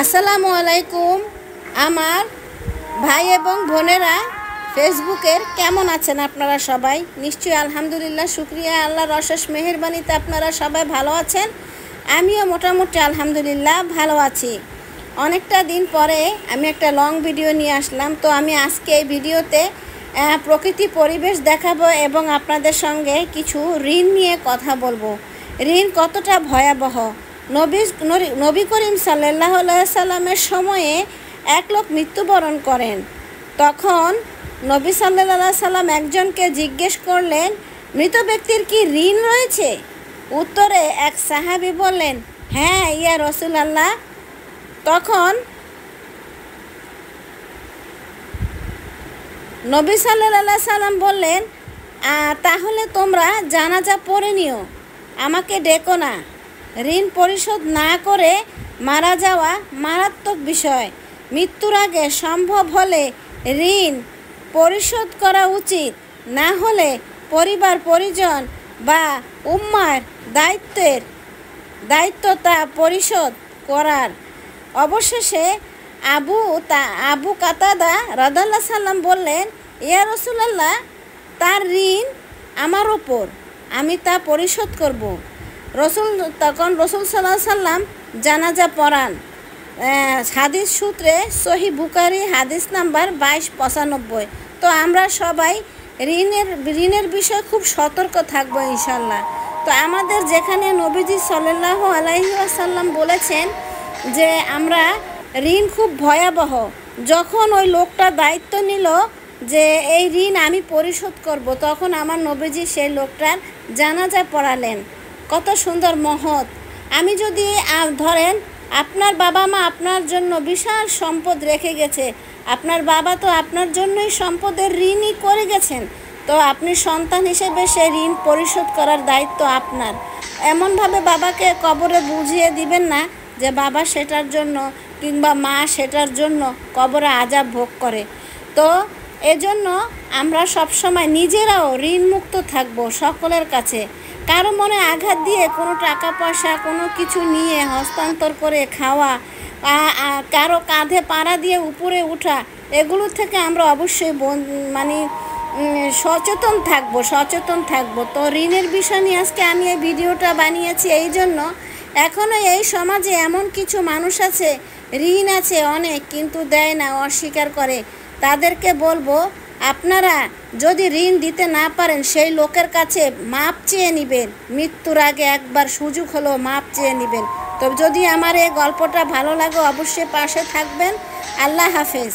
আসসালামু আলাইকুম। আমার ভাই এবং বোনেরা ফেসবুকের কেমন আছেন আপনারা সবাই? নিশ্চয়ই আলহামদুলিল্লাহ, শুকরিয়া আল্লাহর অশেষ মেহেরবানিতে আপনারা সবাই ভালো আছেন। আমিও মোটামুটি আলহামদুলিল্লাহ ভালো আছি। অনেকটা দিন পরে আমি একটা লং ভিডিও নিয়ে আসলাম। তো আমি আজকে এই ভিডিওতে প্রকৃতি পরিবেশ দেখাবো এবং আপনাদের সঙ্গে কিছু ঋণ নিয়ে কথা বলবো। ঋণ কতটা ভয়াবহ। নবী করিম সাল্লাল্লাহু আলাইহি সাল্লামের সময়ে এক লোক মৃত্যুবরণ করেন। তখন নবী সাল্লাল্লাহু আলাইহি সাল্লাম একজনকে জিজ্ঞেস করলেন, মৃত ব্যক্তির কি ঋণ রয়েছে? উত্তরে এক সাহাবী বললেন, হ্যাঁ ইয়া রাসূলুল্লাহ। তখন নবী সাল্লাল্লাহু আলাইহি সাল্লাম বললেন, তাহলে তোমরা জানাজা পড়ে নিও, আমাকে ডেকো না। ঋণ পরিশোধ না করে মারা যাওয়া মারাত্মক বিষয়। মৃত্যুর আগে সম্ভব হলে ঋণ পরিশোধ করা উচিত, না হলে পরিবার পরিজন বা উম্মার দায়িত্ব তা পরিশোধ করার। অবশেষে আবু কাতাদা রাদিয়াল্লাহু সাল্লাম বললেন, ইয়া রাসূলুল্লাহ, তার ঋণ আমার ওপর, আমি তা পরিশোধ করব। তখন রসুল সাল্লাল্লাহু আলাইহি সাল্লাম জানাজা পড়ান। হাদিস সূত্রে সহিহ বুখারী হাদিস নাম্বার 2295। তো আমরা সবাই ঋণের বিষয়ে খুব সতর্ক থাকবো ইনশাল্লাহ। তো আমাদের যেখানে নবীজি সাল্লাল্লাহু আলাইহি ওয়াসাল্লাম বলেছেন যে আমরা ঋণ খুব ভয়াবহ। যখন ওই লোকটা দায়িত্ব নিল যে এই ঋণ আমি পরিশোধ করব, তখন আমার নবীজি সেই লোকটার জানাজা পড়ালেন। কত সুন্দর মহৎ। আমি যদি ধরেন আপনার বাবা মা আপনার জন্য বিশাল সম্পদ রেখে গেছে, আপনার বাবা তো আপনার জন্যই সম্পদের ঋণই করে গেছেন, তো আপনি সন্তান হিসেবে সেই ঋণ পরিশোধ করার দায়িত্ব আপনার। এমনভাবে বাবাকে কবরে বুঝিয়ে দিবেন না যে বাবা সেটার জন্য কিংবা মা সেটার জন্য কবরে আযাব ভোগ করে। তো এজন্য আমরা সবসময় নিজেরাও ঋণমুক্ত থাকবো সকলের কাছে। কারো মনে আঘাত দিয়ে কোনো টাকা পয়সা কোনো কিছু নিয়ে হস্তান্তর করে খাওয়া, কারো কাঁধে পাড়া দিয়ে উপরে ওঠা, এগুলো থেকে আমরা অবশ্যই সচেতন থাকবো। তো ঋণের বিষয় নিয়ে আজকে আমি এই ভিডিওটা বানিয়েছি এই জন্য, এখনও এই সমাজে এমন কিছু মানুষ আছে, ঋণ আছে অনেক কিন্তু দেয় না, অস্বীকার করে। তাদেরকে বলবো, আপনারা যদি ঋণ দিতে না পারেন সেই লোকের কাছে মাপ চেয়ে নেবেন। মৃত্যুর আগে একবার সুযোগ হলেও মাপ চেয়ে নেবেন। তো যদি আমার এই গল্পটা ভালো লাগে অবশ্যই পাশে থাকবেন। আল্লাহ হাফেজ।